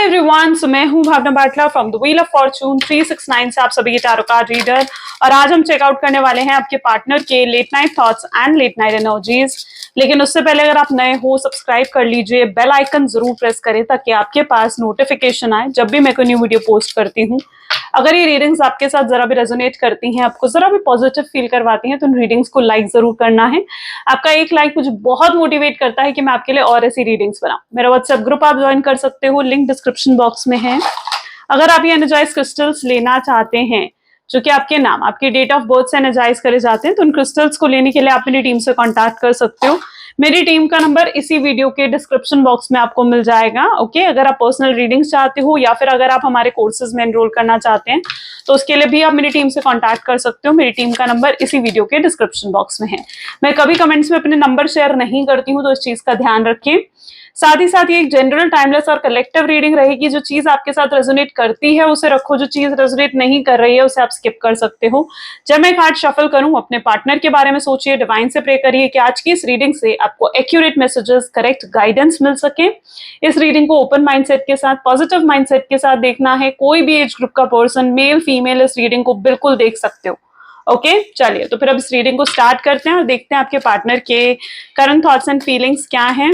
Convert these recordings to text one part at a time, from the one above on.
Everyone, so मैं हूं Bhavna Batla from the wheel of fortune 369 से आप सभी के टैरो कार्ड रीडर। और आज हम चेकआउट करने वाले हैं आपके पार्टनर के late night thoughts and late night energies. लेकिन उससे पहले अगर आप नए हो, सब्सक्राइब कर लीजिए, बेल आइकन जरूर प्रेस करें ताकि आपके पास नोटिफिकेशन आए जब भी मैं कोई न्यू वीडियो पोस्ट करती हूँ। अगर ये रीडिंग्स आपके साथ जरा भी रेजोनेट करती हैं, आपको जरा भी पॉजिटिव फील करवाती हैं, तो इन रीडिंग्स को लाइक जरूर करना है। आपका एक लाइक मुझे बहुत मोटिवेट करता है कि मैं आपके लिए और ऐसी रीडिंग्स बनाऊं। मेरा व्हाट्सएप ग्रुप आप ज्वाइन कर सकते हो, लिंक डिस्क्रिप्शन बॉक्स में है। अगर आप ये एनर्जाइज क्रिस्टल्स लेना चाहते हैं जो कि आपके नाम, आपके डेट ऑफ बर्थ से एनर्जाइज करे जाते हैं, तो उन क्रिस्टल्स को लेने के लिए आप मेरी टीम से कॉन्टैक्ट कर सकते हो। मेरी टीम का नंबर इसी वीडियो के डिस्क्रिप्शन बॉक्स में आपको मिल जाएगा। ओके, अगर आप पर्सनल रीडिंग्स चाहते हो या फिर अगर आप हमारे कोर्सेज में एनरोल करना चाहते हैं तो उसके लिए भी आप मेरी टीम से कांटेक्ट कर सकते हो। मेरी टीम का नंबर इसी वीडियो के डिस्क्रिप्शन बॉक्स में है। मैं कभी कमेंट्स में अपने नंबर शेयर नहीं करती हूँ, तो इस चीज का ध्यान रखें। साथ ही साथ ये एक जनरल, टाइमलेस और कलेक्टिव रीडिंग रहेगी। जो चीज आपके साथ रेजोनेट करती है उसे रखो, जो चीज रेजोनेट नहीं कर रही है उसे आप स्किप कर सकते हो। जब मैं कार्ड शफल करूं, अपने पार्टनर के बारे में सोचिए, डिवाइन से प्रे करिए कि आज की इस रीडिंग से आपको एक्यूरेट मैसेजेस, करेक्ट गाइडेंस मिल सके। इस रीडिंग को ओपन माइंडसेट के साथ, पॉजिटिव माइंडसेट के साथ देखना है। कोई भी एज ग्रुप का पर्सन, मेल फीमेल, इस रीडिंग को बिल्कुल देख सकते हो। ओके, चलिए तो फिर अब इस रीडिंग को स्टार्ट करते हैं और देखते हैं आपके पार्टनर के करंट थॉट्स एंड फीलिंग्स क्या हैं।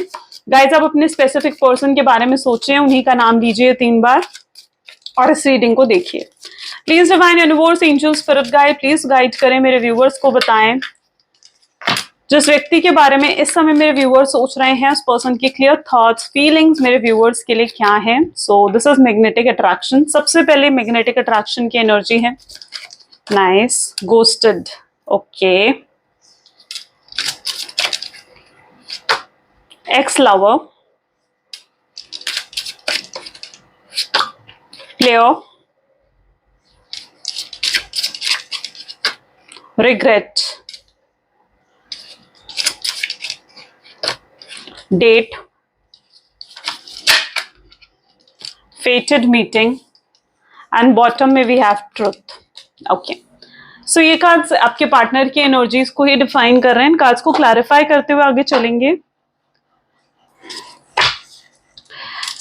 गाइज, आप अपने स्पेसिफिक पर्सन के बारे में सोचें, उन्हीं का नाम लीजिए 3 बार और इस रीडिंग को देखिए। Please divine universe, angels, spirit guide please guide करें, मेरे व्यूवर्स को बताएं जिस व्यक्ति के बारे में इस समय मेरे व्यूवर्स सोच रहे हैं, उस पर्सन की क्लियर थॉट्स, फीलिंग्स मेरे व्यूवर्स के लिए क्या है। So this is magnetic attraction. सबसे पहले मैग्नेटिक अट्रैक्शन की एनर्जी है nice, ghosted. Okay, ex lover, player, regret, date, fated meeting and bottom में we have truth. Okay, so ये कार्ड्स आपके पार्टनर की एनर्जीज को ही डिफाइन कर रहे हैं। इन कार्ड्स को क्लैरिफाई करते हुए आगे चलेंगे।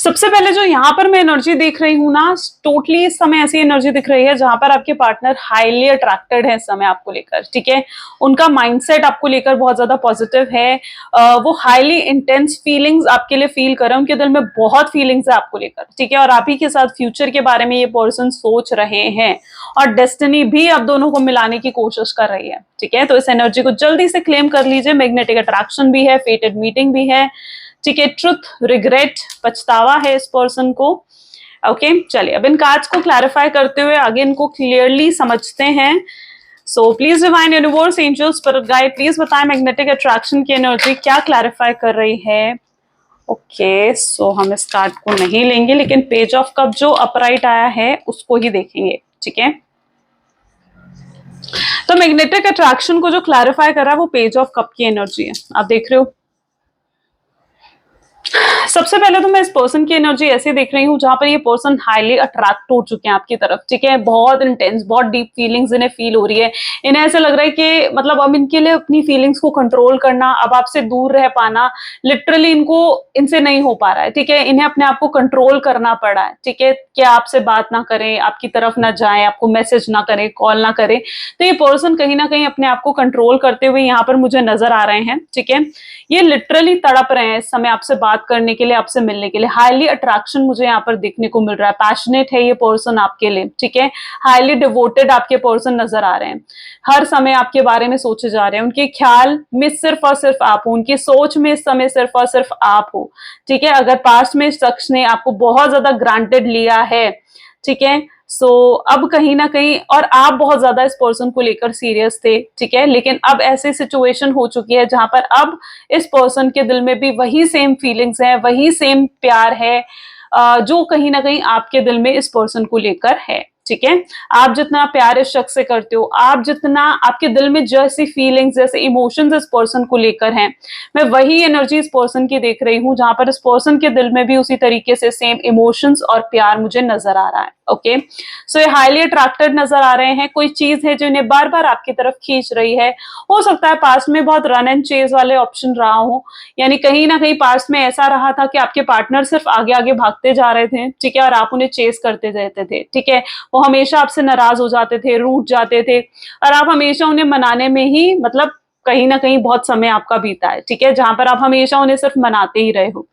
सबसे पहले जो यहाँ पर मैं एनर्जी देख रही हूँ ना, टोटली इस समय ऐसी एनर्जी दिख रही है जहां पर आपके पार्टनर हाईली अट्रैक्टेड है इस समय आपको लेकर। ठीक है, उनका माइंडसेट आपको लेकर बहुत ज्यादा पॉजिटिव है। वो हाईली इंटेंस फीलिंग्स आपके लिए फील कर रहे हैं, उनके दिल में बहुत फीलिंग्स है आपको लेकर। ठीक है, और आप ही के साथ फ्यूचर के बारे में ये पर्सन सोच रहे हैं और डेस्टिनी भी आप दोनों को मिलाने की कोशिश कर रही है। ठीक है, तो इस एनर्जी को जल्दी से क्लेम कर लीजिए। मैग्नेटिक अट्रैक्शन भी है, फेटेड मीटिंग भी है। ठीक है, ट्रुथ, रिग्रेट, पछतावा है इस पर्सन को। ओके, चलिए अब इन कार्ड्स को क्लैरिफाई करते हुए आगे इनको क्लियरली समझते हैं। So please divine universe, angels, spirit guide please बताएं मैग्नेटिक अट्रैक्शन की एनर्जी क्या क्लैरिफाई कर रही है। ओके, सो हम इस कार्ड को नहीं लेंगे, लेकिन पेज ऑफ कप जो अपराइट आया है उसको ही देखेंगे। ठीक है, तो मैग्नेटिक अट्रैक्शन को जो क्लैरिफाई कर रहा है वो पेज ऑफ कप की एनर्जी है, आप देख रहे हो। सबसे पहले तो मैं इस पर्सन की एनर्जी ऐसे देख रही हूँ जहां पर ये पर्सन हाईली अट्रैक्ट हो चुके हैं आपकी तरफ। ठीक है, बहुत इंटेंस, बहुत डीप फीलिंग्स इन्हें फील हो रही है। इन्हें ऐसा लग रहा है कि मतलब अब इनके लिए अपनी फीलिंग्स को कंट्रोल करना, अब आपसे दूर रह पाना लिटरली इनको, इनसे नहीं हो पा रहा है। ठीक है, इन्हें अपने आप को कंट्रोल करना पड़ा है। ठीक है, कि आपसे बात ना करें, आपकी तरफ ना जाए, आपको मैसेज ना करें, कॉल ना करें। तो ये पर्सन कहीं ना कहीं अपने आप को कंट्रोल करते हुए यहाँ पर मुझे नजर आ रहे हैं। ठीक है, ये लिटरली तड़प रहे हैं इस समय आपसे बात करने के लिए, आपसे मिलने के लिए। हाईली अट्रैक्शन मुझे यहाँ पर देखने को मिल रहा है। पैशनेट है ये पर्सन आपके लिए। ठीक है, हाईली डिवोटेड आपके पर्सन नजर आ रहे हैं। हर समय आपके बारे में सोचे जा रहे हैं। उनके ख्याल में सिर्फ और सिर्फ आप हो, उनकी सोच में इस समय सिर्फ और सिर्फ आप हो। ठीक है, अगर पास्ट में इस शख्स ने आपको बहुत ज्यादा ग्रांटेड लिया है, ठीक है, सो अब कहीं ना कहीं, और आप बहुत ज्यादा इस पर्सन को लेकर सीरियस थे। ठीक है, लेकिन अब ऐसी सिचुएशन हो चुकी है जहां पर अब इस पर्सन के दिल में भी वही सेम फीलिंग्स है, वही सेम प्यार है जो कहीं ना कहीं आपके दिल में इस पर्सन को लेकर है। ठीक है। आप जितना प्यार इस शख्स से करते हो, आप जितना आपके दिल में जैसी फीलिंग्स जैसे इमोशंस इस पर्सन को लेकर हैं, मैं वही एनर्जी इस पर्सन की देख रही हूँ जहां पर इस पर्सन के दिल में भी उसी तरीके से सेम इमोशंस और प्यार मुझे नजर आ रहा है। ओके, सो ये हाईली अट्रैक्टेड नजर आ रहे हैं। कोई चीज है जो इन्हें बार बार आपकी तरफ खींच रही है। हो सकता है पास्ट में बहुत रन एंड चेज वाले ऑप्शन रहा हो, यानी कहीं ना कहीं पास्ट में ऐसा रहा था कि आपके पार्टनर सिर्फ आगे आगे भागते जा रहे थे, ठीक है, और आप उन्हें चेस करते रहते थे, ठीक है। वो हमेशा आपसे नाराज हो जाते थे, रूठ जाते थे, और आप हमेशा उन्हें मनाने में ही मतलब कहीं ना कहीं बहुत समय आपका बीता है, ठीक है, जहां पर आप हमेशा उन्हें सिर्फ मनाते ही रहे हो।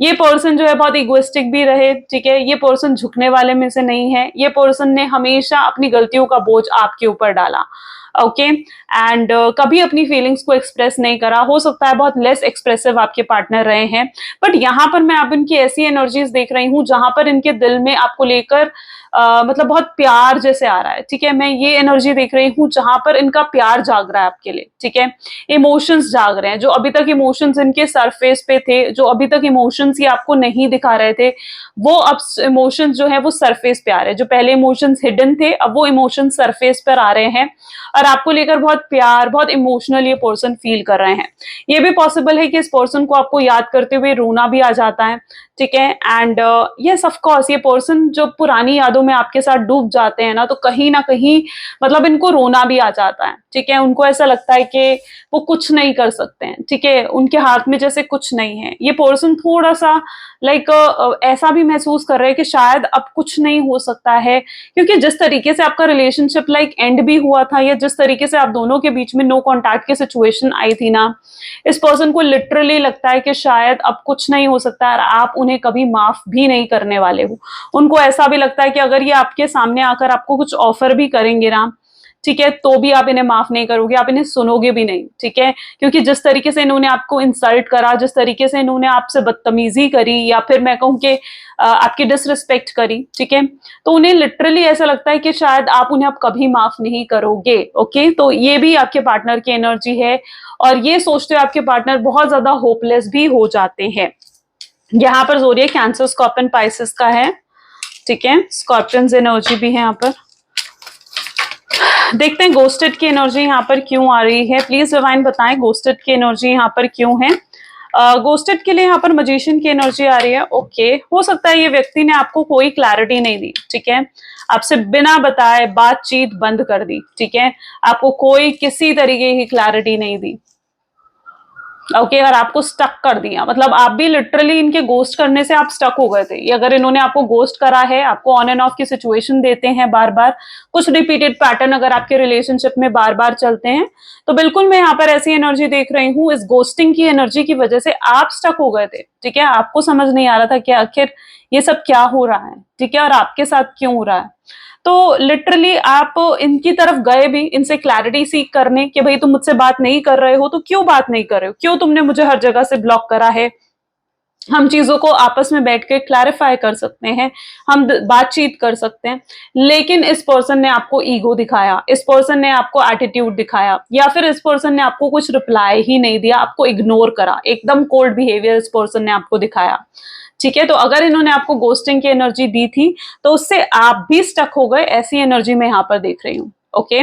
ये पर्सन जो है बहुत इगोइस्टिक भी रहे, ठीक है, ये पर्सन झुकने वाले में से नहीं है। ये पर्सन ने हमेशा अपनी गलतियों का बोझ आपके ऊपर डाला, ओके, एंड कभी अपनी फीलिंग्स को एक्सप्रेस नहीं करा। हो सकता है बहुत लेस एक्सप्रेसिव आपके पार्टनर रहे हैं, बट यहाँ पर मैं अब इनकी ऐसी एनर्जीज देख रही हूँ जहां पर इनके दिल में आपको लेकर मतलब बहुत प्यार जैसे आ रहा है, ठीक है। मैं ये एनर्जी देख रही हूँ जहां पर इनका प्यार जाग रहा है आपके लिए, ठीक है। इमोशंस जाग रहे हैं, जो अभी तक इमोशंस इनके सरफेस पे थे, जो अभी तक इमोशंस ये आपको नहीं दिखा रहे थे, वो अब इमोशंस जो है वो सरफेस पे आ रहे हैं। जो पहले इमोशंस हिडन थे, अब वो इमोशंस सरफेस पर आ रहे हैं, और आपको लेकर बहुत प्यार, बहुत इमोशनल ये पर्सन फील कर रहे हैं। ये भी पॉसिबल है कि इस पर्सन को आपको याद करते हुए रोना भी आ जाता है, ठीक है। एंड यस ऑफ कोर्स, ये पर्सन जो पुरानी यादों में आपके साथ डूब जाते हैं ना, तो कहीं ना कहीं मतलब इनको रोना भी आ जाता है, ठीक है। उनको ऐसा लगता है कि वो कुछ नहीं कर सकते हैं, ठीक है, उनके हाथ में जैसे कुछ नहीं है। ये पर्सन थोड़ा सा लाइक ऐसा भी महसूस कर रहे हैं कि शायद अब कुछ नहीं हो सकता है, क्योंकि जिस तरीके से आपका रिलेशनशिप लाइक एंड भी हुआ था, या जिस तरीके से आप दोनों के बीच में नो कॉन्टैक्ट की सिचुएशन आई थी ना, इस पर्सन को लिटरली लगता है कि शायद अब कुछ नहीं हो सकता और आप उन्हें कभी माफ भी नहीं करने वाले हो। उनको ऐसा भी लगता है कि अगर ये आपके सामने आकर आपको कुछ ऑफर भी करेंगे ना, ठीक है, तो भी आप इन्हें माफ नहीं करोगे, आप इन्हें सुनोगे भी नहीं, ठीक है। क्योंकि जिस तरीके से इन्होंने आपको इंसल्ट करा, जिस तरीके से इन्होंने आपसे बदतमीजी करी, या फिर मैं कहूँ कि आपकी डिसरिस्पेक्ट करी, ठीक है, तो उन्हें लिटरली ऐसा लगता है कि शायद आप उन्हें अब कभी माफ नहीं करोगे। ओके, तो ये भी आपके पार्टनर की एनर्जी है, और ये सोचते हुए आपके पार्टनर बहुत ज्यादा होपलेस भी हो जाते हैं। यहाँ पर ज़ोडिएक कैंसर, स्कॉर्पियन, पाइसेस का है, ठीक है। स्कॉर्पियंस एनर्जी भी है यहाँ पर। देखते हैं गोस्टेड की एनर्जी यहाँ पर क्यों आ रही है। प्लीज डिवाइन बताएं गोस्टेड की एनर्जी यहाँ पर क्यों है। गोस्टेड के लिए यहाँ पर मजिशियन की एनर्जी आ रही है। ओके, हो सकता है ये व्यक्ति ने आपको कोई क्लैरिटी नहीं दी, ठीक है, आपसे बिना बताए बातचीत बंद कर दी, ठीक है, आपको कोई किसी तरीके की क्लैरिटी नहीं दी। ओके, और आपको स्टक कर दिया, मतलब आप भी लिटरली इनके गोस्ट करने से आप स्टक हो गए थे। ये अगर इन्होंने आपको गोस्ट करा है, आपको ऑन एंड ऑफ की सिचुएशन देते हैं बार बार, कुछ रिपीटेड पैटर्न अगर आपके रिलेशनशिप में बार बार चलते हैं, तो बिल्कुल मैं यहाँ पर ऐसी एनर्जी देख रही हूँ, इस गोस्टिंग की एनर्जी की वजह से आप स्टक हो गए थे, ठीक है। आपको समझ नहीं आ रहा था कि आखिर ये सब क्या हो रहा है, ठीक है, और आपके साथ क्यों हो रहा है। तो लिटरली आप इनकी तरफ गए भी इनसे क्लैरिटी सीख करने कि भाई तुम मुझसे बात नहीं कर रहे हो तो क्यों बात नहीं कर रहे हो, क्यों तुमने मुझे हर जगह से ब्लॉक करा है। हम चीजों को आपस में बैठ के क्लैरिफाई कर सकते हैं, हम बातचीत कर सकते हैं, लेकिन इस पर्सन ने आपको ईगो दिखाया, इस पर्सन ने आपको एटीट्यूड दिखाया, या फिर इस पर्सन ने आपको कुछ रिप्लाई ही नहीं दिया, आपको इग्नोर करा, एकदम कोल्ड बिहेवियर इस पर्सन ने आपको दिखाया, ठीक है। तो अगर इन्होंने आपको गोस्टिंग की एनर्जी दी थी तो उससे आप भी स्टक हो गए, ऐसी एनर्जी मैं यहाँ पर देख रही हूँ। ओके,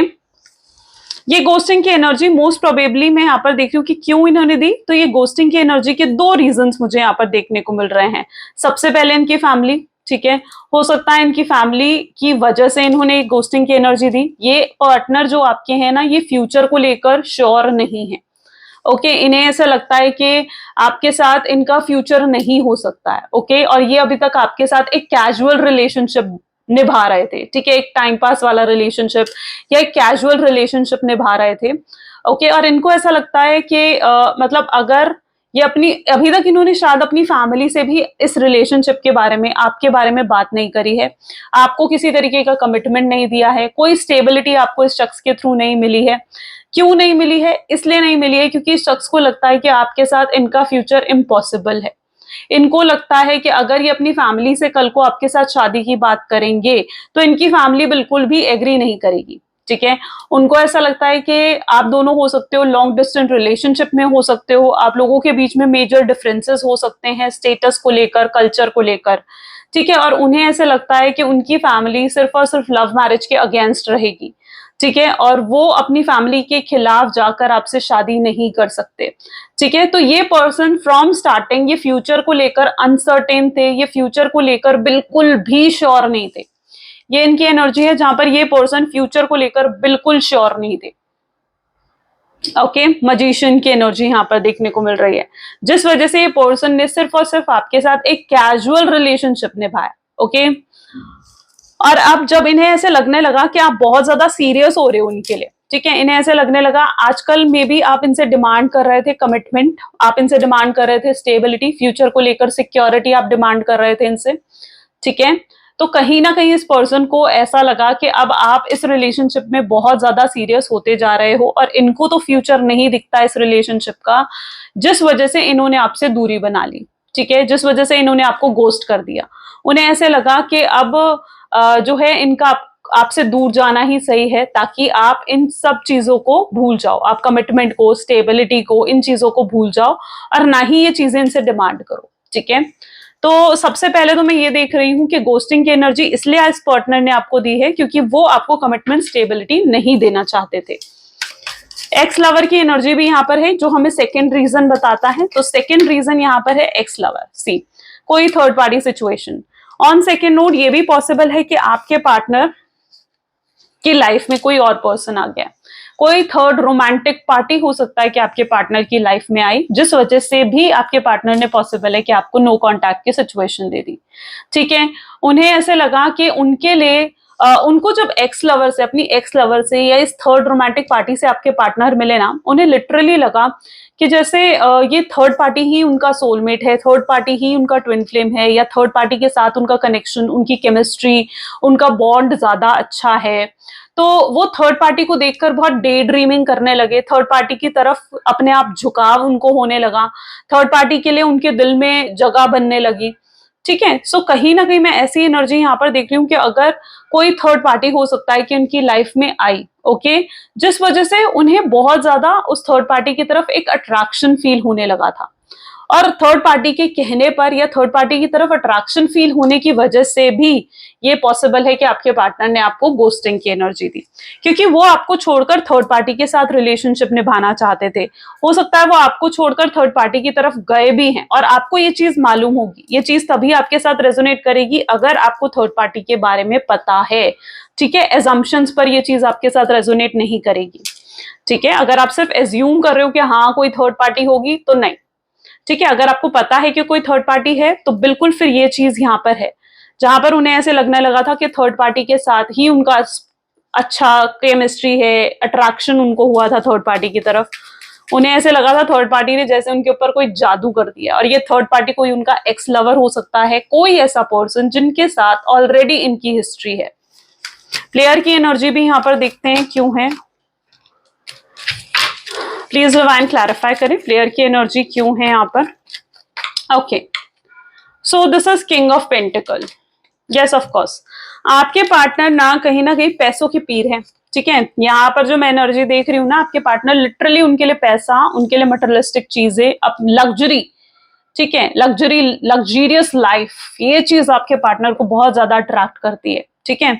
ये गोस्टिंग की एनर्जी मोस्ट प्रोबेबली मैं यहाँ पर देख रही हूँ कि क्यों इन्होंने दी। तो ये गोस्टिंग की एनर्जी के दो रीजंस मुझे यहाँ पर देखने को मिल रहे हैं। सबसे पहले इनकी फैमिली, ठीक है, हो सकता है इनकी फैमिली की वजह से इन्होंने गोस्टिंग की एनर्जी दी। ये पार्टनर जो आपके हैं ना, ये फ्यूचर को लेकर श्योर नहीं है। ओके, इन्हें ऐसा लगता है कि आपके साथ इनका फ्यूचर नहीं हो सकता है। ओके, और ये अभी तक आपके साथ एक कैजुअल रिलेशनशिप निभा रहे थे, ठीक है, एक टाइम पास वाला रिलेशनशिप या एक कैजुअल रिलेशनशिप निभा रहे थे। ओके, और इनको ऐसा लगता है कि मतलब अगर ये अपनी अभी तक इन्होंने शायद अपनी फैमिली से भी इस रिलेशनशिप के बारे में, आपके बारे में बात नहीं करी है, आपको किसी तरीके का कमिटमेंट नहीं दिया है, कोई स्टेबिलिटी आपको इस शख्स के थ्रू नहीं मिली है। क्यों नहीं मिली है? इसलिए नहीं मिली है क्योंकि इस शख्स को लगता है कि आपके साथ इनका फ्यूचर इम्पॉसिबल है। इनको लगता है कि अगर ये अपनी फैमिली से कल को आपके साथ शादी की बात करेंगे तो इनकी फैमिली बिल्कुल भी एग्री नहीं करेगी, ठीक है। उनको ऐसा लगता है कि आप दोनों हो सकते हो लॉन्ग डिस्टेंस रिलेशनशिप में हो सकते हो, आप लोगों के बीच में मेजर डिफरेंसेस हो सकते हैं स्टेटस को लेकर, कल्चर को लेकर, ठीक है, और उन्हें ऐसे लगता है कि उनकी फैमिली सिर्फ और सिर्फ लव मैरिज के अगेंस्ट रहेगी, ठीक है, और वो अपनी फैमिली के खिलाफ जाकर आपसे शादी नहीं कर सकते, ठीक है। तो ये पर्सन फ्रॉम स्टार्टिंग ये फ्यूचर को लेकर अनसर्टेन थे, ये फ्यूचर को लेकर बिल्कुल भी श्योर नहीं थे। ये इनकी एनर्जी है जहां पर ये पर्सन फ्यूचर को लेकर बिल्कुल श्योर नहीं थे। ओके, मजिशियन की एनर्जी यहाँ पर देखने को मिल रही है, जिस वजह से ये पर्सन ने सिर्फ और सिर्फ आपके साथ एक कैजुअल रिलेशनशिप निभाया। ओके, और अब जब इन्हें ऐसे लगने लगा कि आप बहुत ज्यादा सीरियस हो रहे हो उनके लिए, ठीक है, इन्हें ऐसे लगने लगा, आजकल में भी आप इनसे डिमांड कर रहे थे कमिटमेंट, आप इनसे डिमांड कर रहे थे स्टेबिलिटी, फ्यूचर को लेकर सिक्योरिटी आप डिमांड कर रहे थे इनसे, ठीक है। तो कहीं ना कहीं इस पर्सन को ऐसा लगा कि अब आप इस रिलेशनशिप में बहुत ज्यादा सीरियस होते जा रहे हो और इनको तो फ्यूचर नहीं दिखता इस रिलेशनशिप का, जिस वजह से इन्होंने आपसे दूरी बना ली, ठीक है, जिस वजह से इन्होंने आपको गोस्ट कर दिया। उन्हें ऐसे लगा कि अब जो है इनका आपसे दूर जाना ही सही है, ताकि आप इन सब चीजों को भूल जाओ, आप कमिटमेंट को, स्टेबिलिटी को, इन चीजों को भूल जाओ और ना ही ये चीजें इनसे डिमांड करो, ठीक है। तो सबसे पहले तो मैं ये देख रही हूं कि गोस्टिंग की एनर्जी इसलिए इस पार्टनर ने आपको दी है क्योंकि वो आपको कमिटमेंट, स्टेबिलिटी नहीं देना चाहते थे। एक्स लवर की एनर्जी भी यहाँ पर है जो हमें सेकेंड रीजन बताता है। तो सेकेंड रीजन यहाँ पर है एक्स लवर, सी कोई third party situation. On second note ये भी पॉसिबल है कि आपके पार्टनर की लाइफ में कोई और पर्सन आ गया, कोई थर्ड रोमांटिक पार्टी हो सकता है कि आपके पार्टनर की लाइफ में आई, जिस वजह से भी आपके पार्टनर ने पॉसिबल है कि आपको नो कांटेक्ट की सिचुएशन दे दी, ठीक है। उन्हें ऐसे लगा कि उनके लिए उनको जब एक्स लवर से, अपनी एक्स लवर से या इस थर्ड रोमांटिक पार्टी से आपके पार्टनर मिले ना, उन्हें लिटरली लगा कि जैसे ये थर्ड पार्टी ही उनका सोलमेट है, थर्ड पार्टी ही उनका ट्विन फ्लेम है, या थर्ड पार्टी के साथ उनका कनेक्शन, उनकी केमिस्ट्री, उनका बॉन्ड ज्यादा अच्छा है। तो वो थर्ड पार्टी को देखकर बहुत डे ड्रीमिंग करने लगे, थर्ड पार्टी की तरफ अपने आप झुकाव उनको होने लगा, थर्ड पार्टी के लिए उनके दिल में जगह बनने लगी, ठीक है। सो कहीं ना कहीं मैं ऐसी एनर्जी यहाँ पर देख रही हूँ कि अगर कोई थर्ड पार्टी हो सकता है कि उनकी लाइफ में आई, ओके, जिस वजह से उन्हें बहुत ज्यादा उस थर्ड पार्टी की तरफ एक अट्रैक्शन फील होने लगा था, और थर्ड पार्टी के कहने पर या थर्ड पार्टी की तरफ अट्रैक्शन फील होने की वजह से भी ये पॉसिबल है कि आपके पार्टनर ने आपको गोस्टिंग की एनर्जी दी, क्योंकि वो आपको छोड़कर थर्ड पार्टी के साथ रिलेशनशिप निभाना चाहते थे। हो सकता है वो आपको छोड़कर थर्ड पार्टी की तरफ गए भी हैं, और आपको ये चीज मालूम होगी, ये चीज तभी आपके साथ रेजोनेट करेगी अगर आपको थर्ड पार्टी के बारे में पता है, ठीक है। एजम्पशंस पर ये चीज आपके साथ रेजोनेट नहीं करेगी, ठीक है। अगर आप सिर्फ एज्यूम कर रहे हो कि हाँ कोई थर्ड पार्टी होगी, तो नहीं, ठीक है। अगर आपको पता है कि कोई थर्ड पार्टी है तो बिल्कुल फिर ये चीज यहाँ पर है, जहां पर उन्हें ऐसे लगने लगा था कि थर्ड पार्टी के साथ ही उनका अच्छा केमिस्ट्री है, अट्रैक्शन उनको हुआ था थर्ड पार्टी की तरफ। उन्हें ऐसे लगा था थर्ड पार्टी ने जैसे उनके ऊपर कोई जादू कर दिया, और ये थर्ड पार्टी कोई उनका एक्स लवर हो सकता है, कोई ऐसा पर्सन जिनके साथ ऑलरेडी इनकी हिस्ट्री है। प्लेयर की एनर्जी भी यहाँ पर देखते हैं क्यों है, प्लीज डिवाइन क्लैरिफाई करें, प्लेयर की एनर्जी क्यों है यहाँ पर। Okay, so this is king of pentacle. Yes of course, आपके पार्टनर ना कहीं पैसों की पीर है, ठीक है। यहाँ पर जो मैं एनर्जी देख रही हूँ ना, आपके पार्टनर लिटरली उनके लिए पैसा, उनके लिए मटेरियलिस्टिक चीजें, लग्जरी, ठीक है, लग्जरी, लग्जरियस लाइफ, ये चीज आपके पार्टनर को बहुत ज्यादा अट्रैक्ट करती है, ठीक है।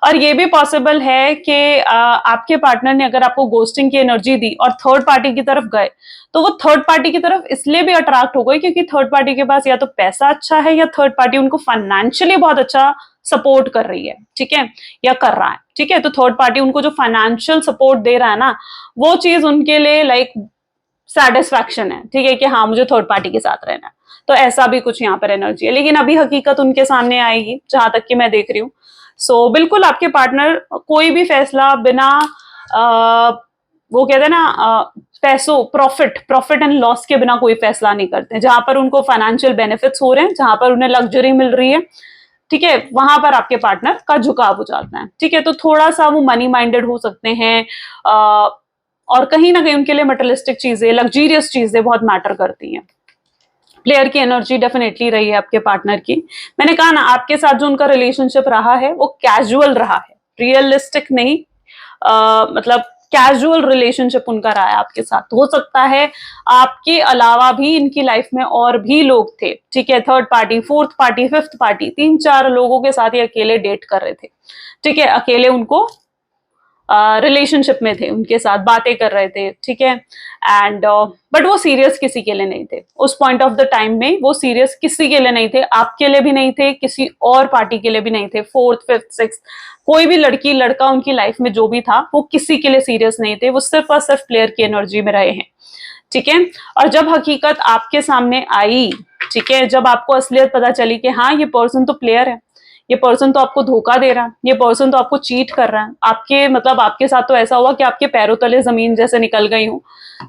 और ये भी पॉसिबल है कि आपके पार्टनर ने अगर आपको गोस्टिंग की एनर्जी दी और थर्ड पार्टी की तरफ गए, तो वो थर्ड पार्टी की तरफ इसलिए भी अट्रैक्ट हो गए क्योंकि थर्ड पार्टी के पास या तो पैसा अच्छा है, या थर्ड पार्टी उनको फाइनेंशियली बहुत अच्छा सपोर्ट कर रही है, ठीक है, या कर रहा है, ठीक है। तो थर्ड पार्टी उनको जो फाइनेंशियल सपोर्ट दे रहा है ना, वो चीज उनके लिए लाइक सेटिस्फैक्शन है, ठीक है, कि हाँ मुझे थर्ड पार्टी के साथ रहना है। तो ऐसा भी कुछ यहाँ पर एनर्जी है, लेकिन अभी हकीकत उनके सामने आएगी जहां तक कि मैं देख रही हूँ। सो बिल्कुल आपके पार्टनर कोई भी फैसला बिना वो कहते हैं ना पैसों, प्रॉफिट एंड लॉस के बिना कोई फैसला नहीं करते। जहां पर उनको फाइनेंशियल बेनिफिट्स हो रहे हैं, जहां पर उन्हें लग्जरी मिल रही है, ठीक है, वहां पर आपके पार्टनर का झुकाव हो जाता है, ठीक है। तो थोड़ा सा वो मनी माइंडेड हो सकते हैं, और कहीं ना कहीं उनके लिए मटेरियलिस्टिक चीजें, लग्जरियस चीजें बहुत मैटर करती हैं। प्लेयर की एनर्जी डेफिनेटली रही है आपके पार्टनर की। मैंने कहा ना, आपके साथ जो उनका रिलेशनशिप रहा है वो कैजुअल रहा है, रियलिस्टिक नहीं, मतलब कैजुअल रिलेशनशिप उनका रहा है आपके साथ। हो सकता है आपके अलावा भी इनकी लाइफ में और भी लोग थे, ठीक है, third party, fourth party, fifth party, 3-4 लोगों के साथ ये अकेले डेट कर रहे थे, ठीक है, अकेले उनको रिलेशनशिप में थे, उनके साथ बातें कर रहे थे, ठीक है, एंड बट वो सीरियस किसी के लिए नहीं थे उस पॉइंट ऑफ द टाइम में। वो सीरियस किसी के लिए नहीं थे, आपके लिए भी नहीं थे, किसी और पार्टी के लिए भी नहीं थे। फोर्थ, फिफ्थ, सिक्स, कोई भी लड़की लड़का उनकी लाइफ में जो भी था वो किसी के लिए सीरियस नहीं थे, वो सिर्फ और सिर्फ प्लेयर की एनर्जी में रहे हैं, ठीक है। और जब हकीकत आपके सामने आई, ठीक है, जब आपको असलियत पता चली कि हाँ ये पर्सन तो प्लेयर है, ये पर्सन तो आपको धोखा दे रहा है, ये पर्सन तो आपको चीट कर रहा है, आपके मतलब आपके साथ तो ऐसा हुआ कि आपके पैरों तले जमीन जैसे निकल गई हूँ,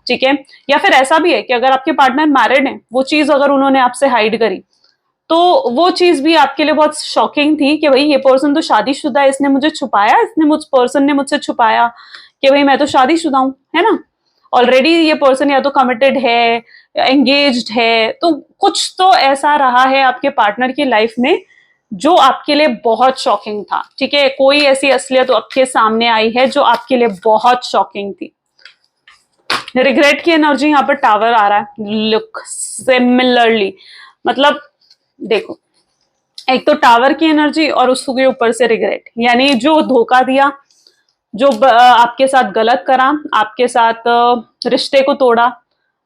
ठीक है। या फिर ऐसा भी है कि अगर आपके पार्टनर मैरिड है, वो चीज अगर उन्होंने आपसे हाइड करी, तो वो चीज भी आपके लिए बहुत शॉकिंग थी कि भाई ये पर्सन तो शादीशुदा है, इसने मुझे छुपाया, इसने मुझ पर्सन ने मुझसे छुपाया कि भाई मैं तो शादीशुदा हूं, है ना। ऑलरेडी ये पर्सन या तो कमिटेड है, एंगेज्ड है, तो कुछ तो ऐसा रहा है आपके पार्टनर की लाइफ में जो आपके लिए बहुत शॉकिंग था, ठीक है। कोई ऐसी असलियत आपके सामने आई है जो आपके लिए बहुत शॉकिंग थी। रिग्रेट की एनर्जी यहाँ पर टावर आ रहा है, लुक सिमिलरली, मतलब देखो, एक तो टावर की एनर्जी और उसके ऊपर से रिग्रेट, यानी जो धोखा दिया, जो आपके साथ गलत करा, आपके साथ रिश्ते को तोड़ा,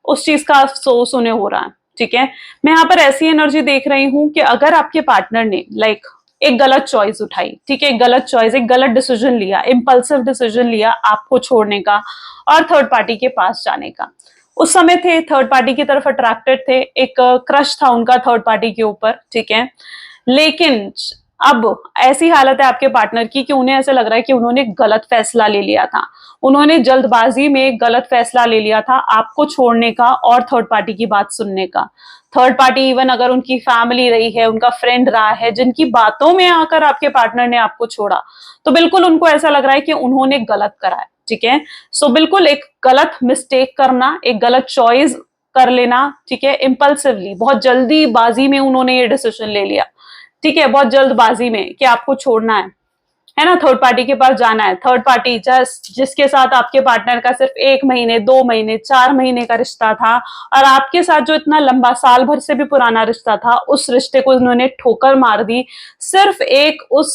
उस चीज का अफसोस उन्हें हो रहा है, ठीक है। मैं यहाँ पर ऐसी एनर्जी देख रही हूं कि अगर आपके पार्टनर ने लाइक एक गलत चॉइस उठाई, ठीक है, एक गलत चॉइस, एक गलत डिसीजन लिया, इम्पल्सिव डिसीजन लिया आपको छोड़ने का और थर्ड पार्टी के पास जाने का, उस समय थे थर्ड पार्टी की तरफ अट्रैक्टेड थे, एक क्रश था उनका थर्ड पार्टी के ऊपर, ठीक है। लेकिन अब ऐसी हालत है आपके पार्टनर की कि उन्हें ऐसा लग रहा है कि उन्होंने गलत फैसला ले लिया था, उन्होंने जल्दबाजी में एक गलत फैसला ले लिया था आपको छोड़ने का और थर्ड पार्टी की बात सुनने का। थर्ड पार्टी इवन अगर उनकी फैमिली रही है, उनका फ्रेंड रहा है, जिनकी बातों में आकर आपके पार्टनर ने आपको छोड़ा, तो बिल्कुल उनको ऐसा लग रहा है कि उन्होंने गलत करा है, ठीक है। सो बिल्कुल एक गलत मिस्टेक करना, एक गलत चॉइस कर लेना, ठीक है, इम्पल्सिवली, बहुत जल्दीबाजी में उन्होंने ये डिसीजन ले लिया, ठीक है, बहुत जल्दबाजी में कि आपको छोड़ना है ना, थर्ड पार्टी के पास जाना है। थर्ड पार्टी जिसके साथ आपके पार्टनर का सिर्फ 1 महीने, 2 महीने, 4 महीने का रिश्ता था, और आपके साथ जो इतना लंबा साल भर से भी पुराना रिश्ता था, उस रिश्ते को उन्होंने ठोकर मार दी सिर्फ एक उस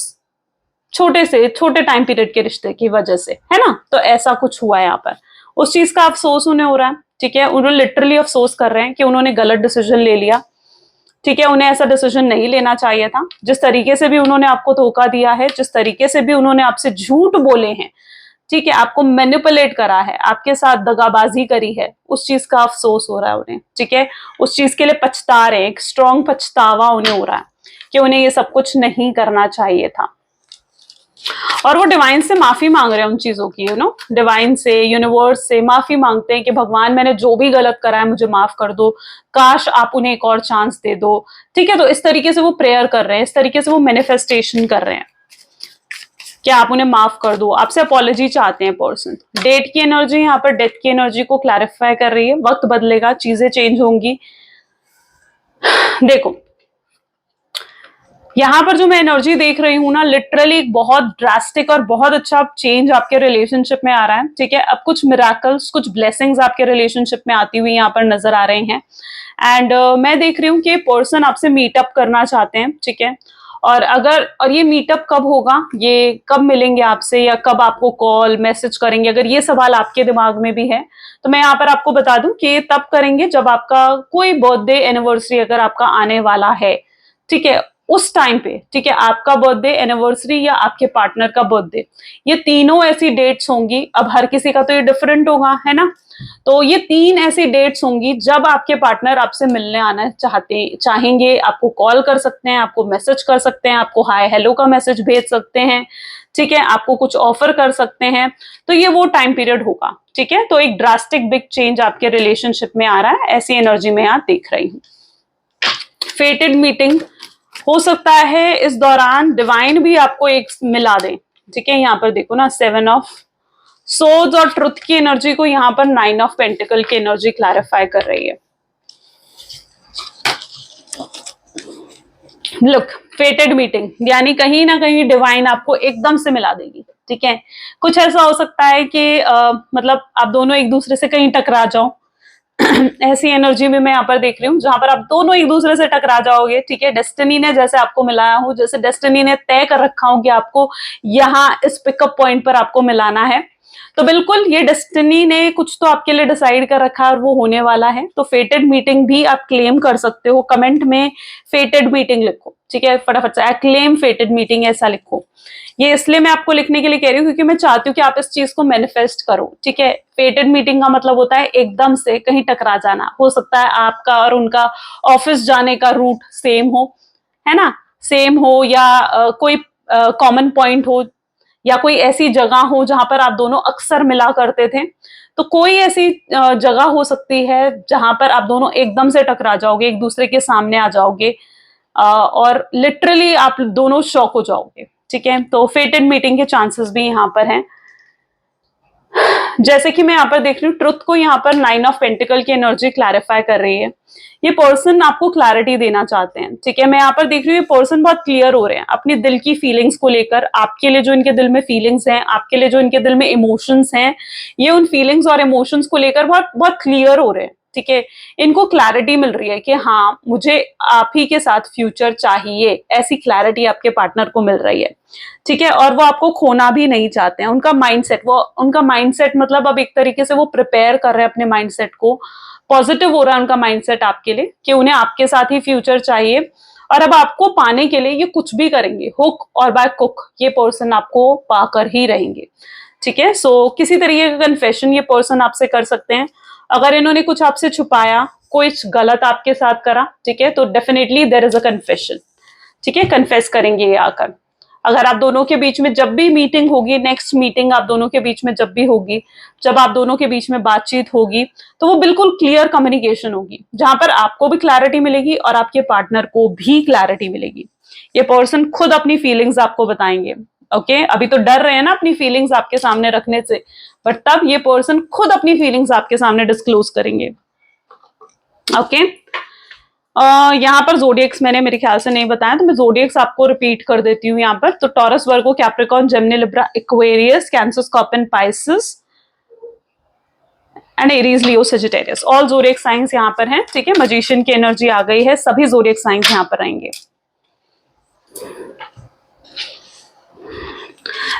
छोटे टाइम पीरियड के रिश्ते की वजह से, है ना। तो ऐसा कुछ हुआ है यहाँ पर, उस चीज का अफसोस उन्हें हो रहा है, ठीक है, उन्होंने लिटरली अफसोस कर रहे हैं कि उन्होंने गलत डिसीजन ले लिया, ठीक है, उन्हें ऐसा डिसीजन नहीं लेना चाहिए था। जिस तरीके से भी उन्होंने आपको धोखा दिया है, जिस तरीके से भी उन्होंने आपसे झूठ बोले हैं, ठीक है, आपको मैनिपुलेट करा है, आपके साथ दगाबाजी करी है, उस चीज का अफसोस हो रहा है उन्हें, ठीक है, उस चीज के लिए पछता रहे, एक स्ट्रॉन्ग पछतावा उन्हें हो रहा है कि उन्हें ये सब कुछ नहीं करना चाहिए था। और वो डिवाइन से माफी मांग रहे हैं उन चीजों की, यू नो, डिवाइन से, यूनिवर्स से माफी मांगते हैं कि भगवान मैंने जो भी गलत करा है मुझे माफ कर दो, काश आप उन्हें एक और चांस दे दो, ठीक है। तो इस तरीके से वो प्रेयर कर रहे हैं, इस तरीके से वो मैनिफेस्टेशन कर रहे हैं कि आप उन्हें माफ कर दो, आपसे अपॉलॉजी चाहते हैं पर्सन। डेट की एनर्जी यहाँ पर डेथ की एनर्जी को क्लैरिफाई कर रही है, वक्त बदलेगा, चीजें चेंज होंगी। देखो यहाँ पर जो मैं एनर्जी देख रही हूँ ना, लिटरली एक बहुत ड्रास्टिक और बहुत अच्छा चेंज आपके रिलेशनशिप में आ रहा है, ठीक है। अब कुछ मिराकल्स, कुछ ब्लेसिंग्स आपके रिलेशनशिप में आती हुई यहाँ पर नजर आ रहे हैं। एंड मैं देख रही हूँ कि पर्सन आपसे मीटअप करना चाहते हैं, ठीक है। और ये मीटअप कब होगा, ये कब मिलेंगे आपसे, या कब आपको कॉल मैसेज करेंगे, अगर ये सवाल आपके दिमाग में भी है तो मैं यहाँ पर आपको बता दूं कि तब करेंगे जब आपका कोई बर्थडे एनिवर्सरी अगर आपका आने वाला है, ठीक है, उस टाइम पे, ठीक है, आपका बर्थडे एनिवर्सरी या आपके पार्टनर का बर्थडे, ये तीनों ऐसी डेट्स होंगी। अब हर किसी का तो ये डिफरेंट होगा, है ना। तो ये 3 ऐसी डेट्स होंगी जब आपके पार्टनर आपसे मिलने आना चाहेंगे, आपको कॉल कर सकते हैं, आपको मैसेज कर सकते हैं, आपको हाय हेलो का मैसेज भेज सकते हैं, ठीक है, आपको कुछ ऑफर कर सकते हैं। तो ये वो टाइम पीरियड होगा, ठीक है। तो एक ड्रास्टिक बिग चेंज आपके रिलेशनशिप में आ रहा है, ऐसी एनर्जी में यहाँ देख रही हूँ। फेटेड मीटिंग हो सकता है इस दौरान डिवाइन भी आपको एक मिला दे, ठीक है। यहाँ पर देखो ना, 7 ऑफ सोर्ड्स और ट्रुथ की एनर्जी को यहाँ पर 9 ऑफ पेंटिकल की एनर्जी क्लैरिफाई कर रही है। लुक, फेटेड मीटिंग यानी कहीं ना कहीं डिवाइन आपको एकदम से मिला देगी, ठीक है। कुछ ऐसा हो सकता है कि मतलब आप दोनों एक दूसरे से कहीं टकरा जाओ ऐसी एनर्जी में मैं यहाँ पर देख रही हूँ जहां पर आप दोनों एक दूसरे से टकरा जाओगे, ठीक है। डेस्टिनी ने जैसे आपको मिलाया हो, जैसे डेस्टिनी ने तय कर रखा हो कि आपको यहाँ इस पिकअप पॉइंट पर आपको मिलाना है, तो बिल्कुल ये डेस्टिनी ने कुछ तो आपके लिए डिसाइड कर रखा है और वो होने वाला है। तो फेटेड मीटिंग भी आप क्लेम कर सकते हो, कमेंट में फेटेड मीटिंग लिखो, ठीक है, फटाफट से क्लेम फेटेड मीटिंग ऐसा लिखो। ये इसलिए मैं आपको लिखने के लिए कह रही हूँ क्योंकि मैं चाहती हूँ कि आप इस चीज को मैनिफेस्ट करो, ठीक है। फेटेड मीटिंग का मतलब होता है एकदम से कहीं टकरा जाना। हो सकता है आपका और उनका ऑफिस जाने का रूट सेम हो, है ना, सेम हो, या कोई कॉमन पॉइंट हो, या कोई ऐसी जगह हो जहां पर आप दोनों अक्सर मिला करते थे। तो कोई ऐसी जगह हो सकती है जहां पर आप दोनों एकदम से टकरा जाओगे, एक दूसरे के सामने आ जाओगे और लिटरली आप दोनों शॉक हो जाओगे, ठीक है। तो फेटेड मीटिंग के चांसेस भी यहाँ पर हैं। जैसे कि मैं यहाँ पर देख रही हूँ, ट्रुथ को यहाँ पर 9 ऑफ पेंटिकल की एनर्जी क्लैरिफाई कर रही है। ये पर्सन आपको क्लैरिटी देना चाहते हैं, ठीक है। मैं यहाँ पर देख रही हूँ ये पर्सन बहुत क्लियर हो रहे हैं अपनी दिल की फीलिंग्स को लेकर। आपके लिए जो इनके दिल में फीलिंग्स हैं, आपके लिए जो इनके दिल में इमोशंस हैं, ये उन फीलिंग्स और इमोशंस को लेकर बहुत बहुत क्लियर हो रहे हैं, ठीक है। इनको क्लैरिटी मिल रही है कि हाँ मुझे आप ही के साथ फ्यूचर चाहिए, ऐसी क्लैरिटी आपके पार्टनर को मिल रही है, ठीक है। और वो आपको खोना भी नहीं चाहते हैं। उनका माइंडसेट मतलब अब एक तरीके से वो प्रिपेयर कर रहे हैं अपने माइंडसेट को, पॉजिटिव हो रहा है उनका माइंडसेट आपके लिए कि उन्हें आपके साथ ही फ्यूचर चाहिए। और अब आपको पाने के लिए ये कुछ भी करेंगे, हुक और बाय कुक ये पर्सन आपको पाकर ही रहेंगे, ठीक है। सो किसी तरीके का कन्फेशन ये पर्सन आपसे कर सकते हैं। अगर इन्होंने कुछ आपसे छुपाया, कुछ गलत आपके साथ करा, ठीक है, तो definitely there is a confession, ठीक है, कन्फेस करेंगे ये आकर। अगर आप दोनों के बीच में जब भी मीटिंग होगी, नेक्स्ट मीटिंग आप दोनों के बीच में जब भी होगी, जब आप दोनों के बीच में बातचीत होगी, तो वो बिल्कुल क्लियर कम्युनिकेशन होगी जहां पर आपको भी क्लैरिटी मिलेगी और आपके पार्टनर को भी क्लैरिटी मिलेगी। ये पर्सन खुद अपनी फीलिंग्स आपको बताएंगे, ओके। अभी तो डर रहे हैं ना अपनी फीलिंग्स आपके सामने रखने से, बट तब ये पर्सन खुद अपनी फीलिंग्स आपके सामने डिस्क्लोज करेंगे, ओके। यहाँ पर जोडियक्स मैंने मेरे ख्याल से नहीं बताया, तो मैं जोडियक्स आपको रिपीट कर देती हूँ यहाँ पर। तो taurus, Virgo, Capricorn, Gemini, Libra, Aquarius, cancer, scorpion, Pisces and Aries, Leo, Sagittarius, all zodiac science यहाँ पर हैं, ठीक है। मजिशियन की एनर्जी आ गई है, सभी जोडियक साइंस यहाँ पर आएंगे।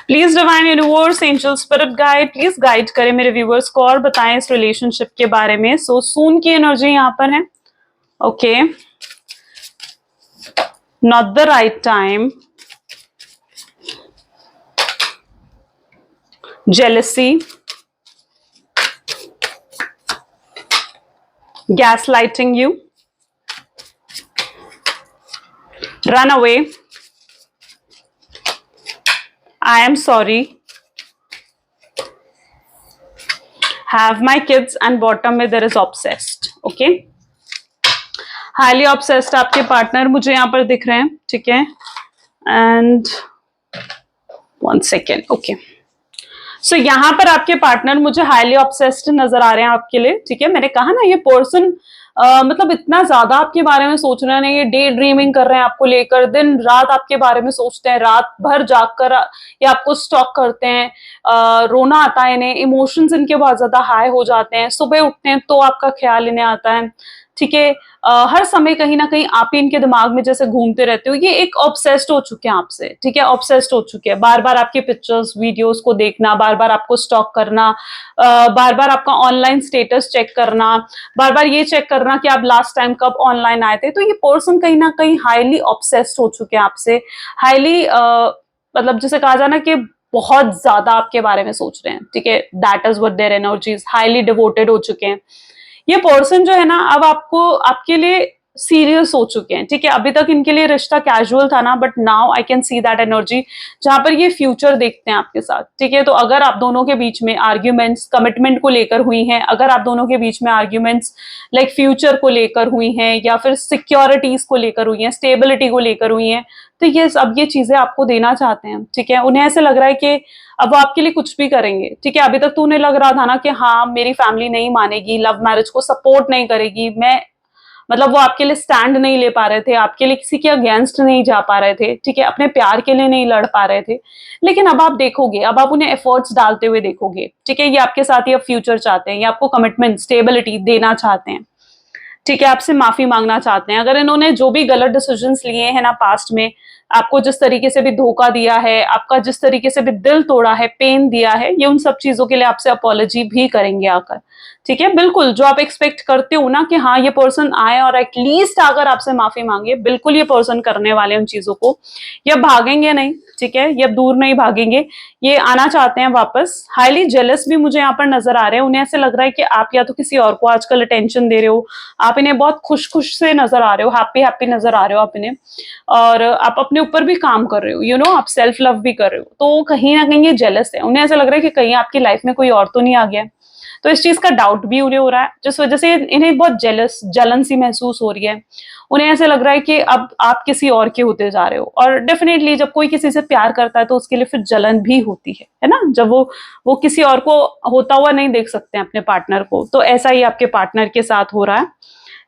Please divine universe, angel, spirit guide, please guide करें मेरे व्यूअर्स को और बताएं इस रिलेशनशिप के बारे में। सो सून की एनर्जी यहाँ पर है, okay. Not the right time, jealousy, gaslighting you, run away, I am sorry, have my kids, and bottom में there is obsessed, okay। Highly obsessed आपके पार्टनर मुझे यहाँ पर दिख रहे हैं, ठीक है। And 1 second, okay. सो यहाँ पर आपके पार्टनर मुझे हाईली ऑब्सेस्ड नजर आ रहे हैं आपके लिए, ठीक है। मैंने कहा ना ये पर्सन मतलब इतना ज्यादा आपके बारे में सोच रहे हैं, ये डे ड्रीमिंग कर रहे हैं आपको लेकर, दिन रात आपके बारे में सोचते हैं, रात भर जागकर ये आपको स्टॉक करते हैं, रोना आता है इन्हें, इमोशंस इनके बहुत ज्यादा हाई हो जाते हैं, सुबह उठते हैं तो आपका ख्याल इन्हें आता है, ठीक है। हर समय कहीं ना कहीं आप ही इनके दिमाग में जैसे घूमते रहते हो। ये एक ऑब्सेस्ड हो चुके हैं आपसे, ठीक है, ऑब्सेस्ड हो चुके हैं। बार बार आपके पिक्चर्स वीडियोस को देखना, बार बार आपको स्टॉक करना, बार बार आपका ऑनलाइन स्टेटस चेक करना, बार बार ये चेक करना कि आप लास्ट टाइम कब ऑनलाइन आए थे। तो ये पर्सन कहीं ना कहीं हाईली ऑब्सेस्ड हो चुके हैं आपसे, हाईली मतलब जिसे कहा जाए ना कि बहुत ज्यादा आपके बारे में सोच रहे हैं, ठीक है। That is what their energies, highly devoted हो चुके हैं। ये पर्सन जो है ना अब आपको आपके लिए सीरियस हो चुके हैं, ठीक है। अभी तक इनके लिए रिश्ता कैजुअल था ना, but now I can see that energy जहां पर ये फ्यूचर देखते हैं आपके साथ, ठीक है। तो अगर आप दोनों के बीच में आर्ग्यूमेंट्स कमिटमेंट को लेकर हुई हैं, अगर आप दोनों के बीच में आर्ग्यूमेंट्स लाइक फ्यूचर को लेकर हुई हैं, या फिर सिक्योरिटीज को लेकर हुई हैं, स्टेबिलिटी को लेकर हुई हैं, तो ये अब ये चीजें आपको देना चाहते हैं, ठीक है। उन्हें ऐसे लग रहा है कि अब वो आपके लिए कुछ भी करेंगे, ठीक है। अभी तक तो उन्हें लग रहा था ना कि हाँ मेरी फैमिली नहीं मानेगी, लव मैरिज को सपोर्ट नहीं करेगी, मैं मतलब वो आपके लिए स्टैंड नहीं ले पा रहे थे, आपके लिए किसी के अगेंस्ट नहीं जा पा रहे थे, ठीक है, अपने प्यार के लिए नहीं लड़ पा रहे थे। लेकिन अब आप देखोगे, अब आप उन्हें एफर्ट्स डालते हुए देखोगे, ठीक है, ये आपके साथ ही अब फ्यूचर चाहते हैं, ये आपको कमिटमेंट, स्टेबिलिटी देना चाहते हैं, ठीक है, आपसे माफी मांगना चाहते हैं। अगर इन्होंने जो भी गलत डिसीजंस लिए हैं ना पास्ट में, आपको जिस तरीके से भी धोखा दिया है, आपका जिस तरीके से भी दिल तोड़ा है, पेन दिया है, ये उन सब चीजों के लिए आपसे अपॉलॉजी भी करेंगे आकर, ठीक है। बिल्कुल जो आप एक्सपेक्ट करते हो ना कि हाँ ये पर्सन आए और एटलीस्ट आकर आपसे माफी मांगे, बिल्कुल ये पर्सन करने वाले उन चीजों को। ये भागेंगे नहीं, ठीक है, ये दूर नहीं भागेंगे, ये आना चाहते हैं वापस। हाईली जेलस भी मुझे यहाँ पर नजर आ रहे हैं, उन्हें ऐसे लग रहा है कि आप या तो किसी और को आजकल अटेंशन दे रहे हो, आप इन्हें बहुत खुश खुश से नजर आ रहे हो, हैप्पी हैप्पी नजर आ रहे हो आप इन्हें, और आप अपने ऊपर भी काम कर रहे हो, यू नो, आप सेल्फ लव भी कर रहे हो, तो कहीं ना कहीं ये जेलस है। उन्हें ऐसा लग रहा है कि कहीं आपकी लाइफ में कोई और तो नहीं आ गया, तो इस चीज का डाउट भी उन्हें हो रहा है, जिस वजह से इन्हें बहुत जलन सी महसूस हो रही है। उन्हें ऐसे लग रहा है कि अब आप किसी और के होते जा रहे हो, और डेफिनेटली जब कोई किसी से प्यार करता है तो उसके लिए फिर जलन भी होती है ना, जब वो किसी और को होता हुआ नहीं देख सकते हैं अपने पार्टनर को। तो ऐसा ही आपके पार्टनर के साथ हो रहा है।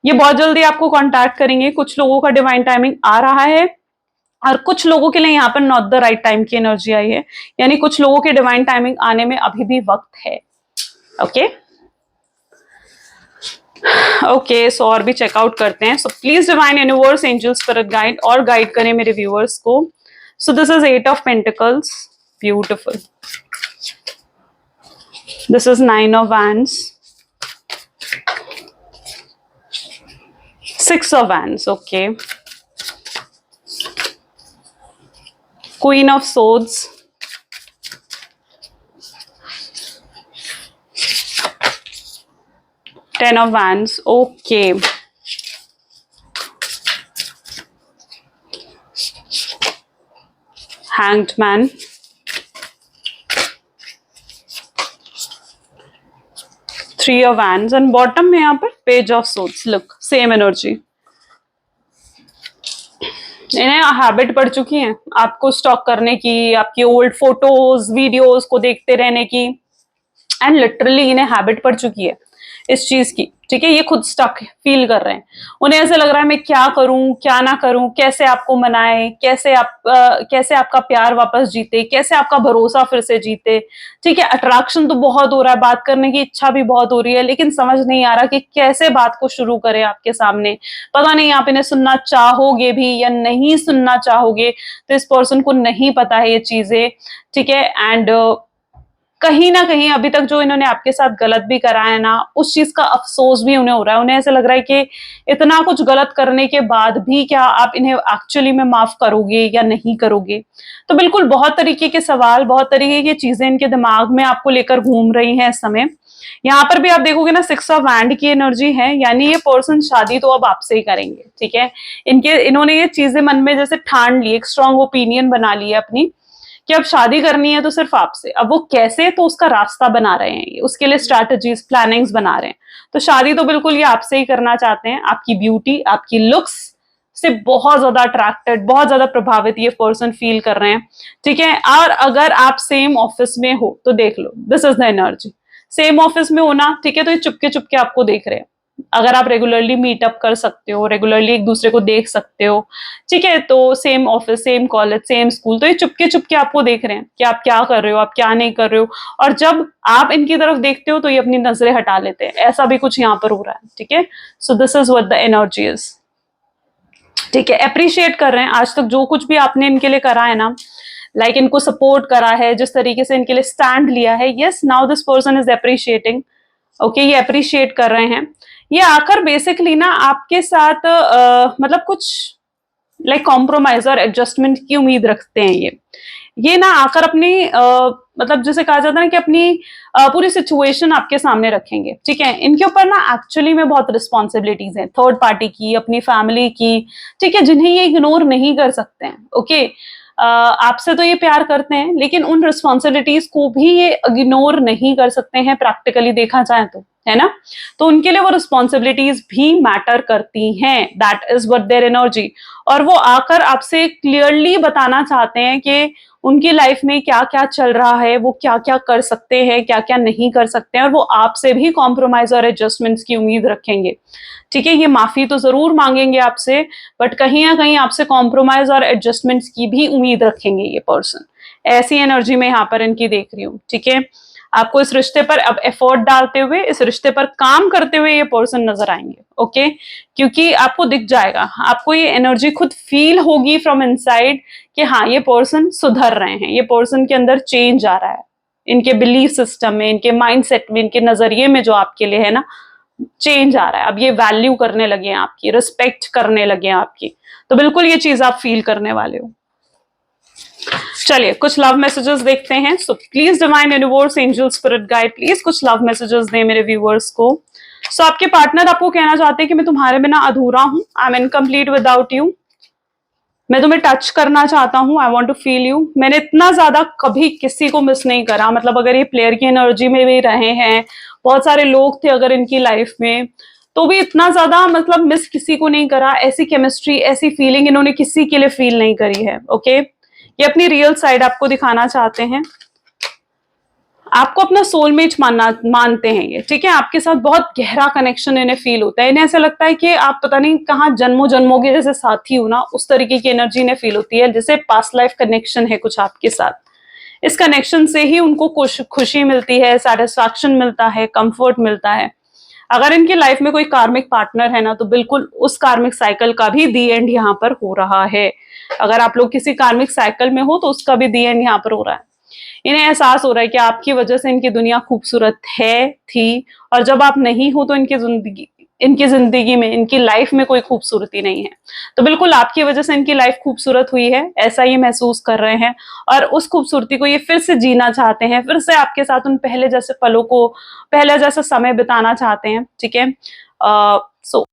ये बहुत जल्दी आपको कांटेक्ट करेंगे, कुछ लोगों का डिवाइन टाइमिंग आ रहा है, और कुछ लोगों के लिए यहाँ पर नॉट द राइट टाइम की एनर्जी आई है, यानी कुछ लोगों के डिवाइन टाइमिंग आने में अभी भी वक्त है। ओके ओके, सो और भी चेकआउट करते हैं। So please divine universe, angel, spirit guide और गाइड करें मेरे व्यूअर्स को। सो this is 8 of pentacles, beautiful. This is 9 of wands, 6 of wands, okay. Queen of swords, 10 of wands, okay. Hanged man, 3 of wands, and bottom में यहाँ पर page of swords. Look, same energy. इन्हें habit पड़ चुकी है आपको stock करने की, आपकी ओल्ड फोटोज वीडियोस को देखते रहने की, एंड लिटरली इन्हें हैबिट पड़ चुकी है इस चीज की, ठीक है। ये खुद स्टक फील कर रहे हैं, उन्हें ऐसे लग रहा है मैं क्या करूं क्या ना करूं, कैसे आपको मनाए, कैसे आपका प्यार वापस जीते, कैसे आपका भरोसा फिर से जीते, ठीक है। अट्रैक्शन तो बहुत हो रहा है, बात करने की इच्छा भी बहुत हो रही है, लेकिन समझ नहीं आ रहा कि कैसे बात को शुरू करें आपके सामने। पता नहीं आप इन्हें सुनना चाहोगे भी या नहीं सुनना चाहोगे, तो इस पर्सन को नहीं पता है ये चीजें, ठीक है। एंड कहीं ना कहीं अभी तक जो इन्होंने आपके साथ गलत भी करा है ना, उस चीज का अफसोस भी उन्हें हो रहा है। उन्हें ऐसा लग रहा है कि इतना कुछ गलत करने के बाद भी क्या आप इन्हें एक्चुअली में माफ करोगे या नहीं करोगे। तो बिल्कुल बहुत तरीके के सवाल, बहुत तरीके की चीजें इनके दिमाग में आपको लेकर घूम रही हैं इस समय। यहाँ पर भी आप देखोगे ना 6 ऑफ वैंड की एनर्जी है, यानी ये पर्सन शादी तो अब आपसे ही करेंगे, ठीक है। इन्होंने ये चीजें मन में जैसे ठान ली, एक स्ट्रॉन्ग ओपिनियन बना ली है अपनी कि अब शादी करनी है तो सिर्फ आपसे। अब वो कैसे, तो उसका रास्ता बना रहे हैं, उसके लिए स्ट्रैटेजीज, प्लानिंग्स बना रहे हैं। तो शादी तो बिल्कुल ये आपसे ही करना चाहते हैं। आपकी ब्यूटी, आपकी लुक्स से बहुत ज्यादा अट्रैक्टेड, बहुत ज्यादा प्रभावित ये पर्सन फील कर रहे हैं, ठीक है। और अगर आप सेम ऑफिस में हो तो देख लो, this is the energy. Same office में होना, ठीक है, तो ये चुपके चुपके आपको देख रहे हैं। अगर आप रेगुलरली मीटअप कर सकते हो, रेगुलरली एक दूसरे को देख सकते हो, ठीक है, तो same office, same college, same school, तो ये चुपके चुपके आपको देख रहे हैं कि आप क्या कर रहे हो, आप क्या नहीं कर रहे हो। और जब आप इनकी तरफ देखते हो तो ये अपनी नजरें हटा लेते हैं, ऐसा भी कुछ यहाँ पर हो रहा है, ठीक है। So this is what the energy is, ठीक है। अप्रिशिएट कर रहे हैं आज तक जो कुछ भी आपने इनके लिए करा है ना, लाइक इनको सपोर्ट करा है, जिस तरीके से इनके लिए स्टैंड लिया है, yes, now this person is appreciating, okay, ये अप्रिशिएट कर रहे हैं। ये आकर बेसिकली ना आपके साथ मतलब कुछ लाइक कॉम्प्रोमाइज और एडजस्टमेंट की उम्मीद रखते हैं। ये ना आकर अपनी मतलब जैसे कहा जाता है ना कि अपनी पूरी सिचुएशन आपके सामने रखेंगे, ठीक है। इनके ऊपर ना एक्चुअली में बहुत रिस्पॉन्सिबिलिटीज हैं, थर्ड पार्टी की, अपनी फैमिली की, ठीक है, जिन्हें ये इग्नोर नहीं कर सकते हैं, ओके। आपसे तो ये प्यार करते हैं, लेकिन उन रिस्पॉन्सिबिलिटीज को भी ये इग्नोर नहीं कर सकते हैं, प्रैक्टिकली देखा जाए तो, है ना। तो उनके लिए वो रिस्पॉन्सिबिलिटीज भी मैटर करती हैं, that is what their energy. और वो आकर आपसे क्लियरली बताना चाहते हैं कि उनकी लाइफ में क्या क्या चल रहा है, वो क्या क्या कर सकते हैं, क्या क्या नहीं कर सकते हैं, और वो आपसे भी कॉम्प्रोमाइज और एडजस्टमेंट्स की उम्मीद रखेंगे। ठीक है, ये माफी तो जरूर मांगेंगे आपसे, बट कहीं ना कहीं आपसे कॉम्प्रोमाइज और एडजस्टमेंट्स की भी उम्मीद रखेंगे ये पर्सन। ऐसी एनर्जी में यहाँ पर इनकी देख रही हूँ। ठीक है, आपको इस रिश्ते पर अब एफर्ट डालते हुए, इस रिश्ते पर काम करते हुए ये पर्सन नजर आएंगे। ओके, क्योंकि आपको दिख जाएगा, आपको ये एनर्जी खुद फील होगी फ्रॉम इनसाइड कि हाँ ये पर्सन सुधर रहे हैं, ये पर्सन के अंदर चेंज आ रहा है, इनके बिलीफ सिस्टम में, इनके माइंडसेट में, इनके नजरिए में जो आपके लिए है ना चेंज आ रहा है। अब ये वैल्यू करने लगे हैं आपकी, रिस्पेक्ट करने लगे हैं आपकी। तो बिल्कुल ये चीज आप फील करने वाले हो। चलिए कुछ लव मैसेजेस देखते हैं। So please divine universe, angel, spirit guide, please कुछ लव मैसेजेस दें मेरे व्यूअर्स को। सो आपके पार्टनर आपको कहना चाहते हैं कि मैं तुम्हारे बिना अधूरा हूं, I am incomplete without you. मैं तुम्हें टच करना चाहता हूँ, I want to feel you. मैंने इतना ज्यादा कभी किसी को मिस नहीं करा। मतलब अगर ये प्लेयर की एनर्जी में भी रहे हैं, बहुत सारे लोग थे अगर इनकी लाइफ में, तो भी इतना ज्यादा मतलब मिस किसी को नहीं करा। ऐसी केमिस्ट्री, ऐसी फीलिंग इन्होंने किसी के लिए फील नहीं करी है। ओके, ये अपनी रियल साइड आपको दिखाना चाहते हैं, आपको अपना सोलमेट मानते हैं ये। ठीक है, आपके साथ बहुत गहरा कनेक्शन इन्हें फील होता है। इन्हें ऐसा लगता है कि आप पता नहीं कहाँ जन्मों जन्मों के जैसे साथी हो ना, उस तरीके की एनर्जी इन्हें फील होती है, जैसे पास्ट लाइफ कनेक्शन है कुछ आपके साथ। इस कनेक्शन से ही उनको खुशी मिलती है, सेटिस्फैक्शन मिलता है, कंफर्ट मिलता है। अगर इनकी लाइफ में कोई कार्मिक पार्टनर है ना, तो बिल्कुल उस कार्मिक साइकिल का भी दी एंड यहाँ पर हो रहा है। अगर आप लोग किसी कार्मिक साइकिल में हो तो उसका भी दी एंड यहाँ पर हो रहा है। इन्हें एहसास हो रहा है कि आपकी वजह से इनकी दुनिया खूबसूरत है, थी, और जब आप नहीं हो तो इनकी जिंदगी में, इनकी लाइफ में कोई खूबसूरती नहीं है। तो बिल्कुल आपकी वजह से इनकी लाइफ खूबसूरत हुई है, ऐसा ये महसूस कर रहे हैं, और उस खूबसूरती को ये फिर से जीना चाहते हैं, फिर से आपके साथ उन पहले जैसे पलों को, पहले जैसा समय बिताना चाहते हैं। ठीक है, सो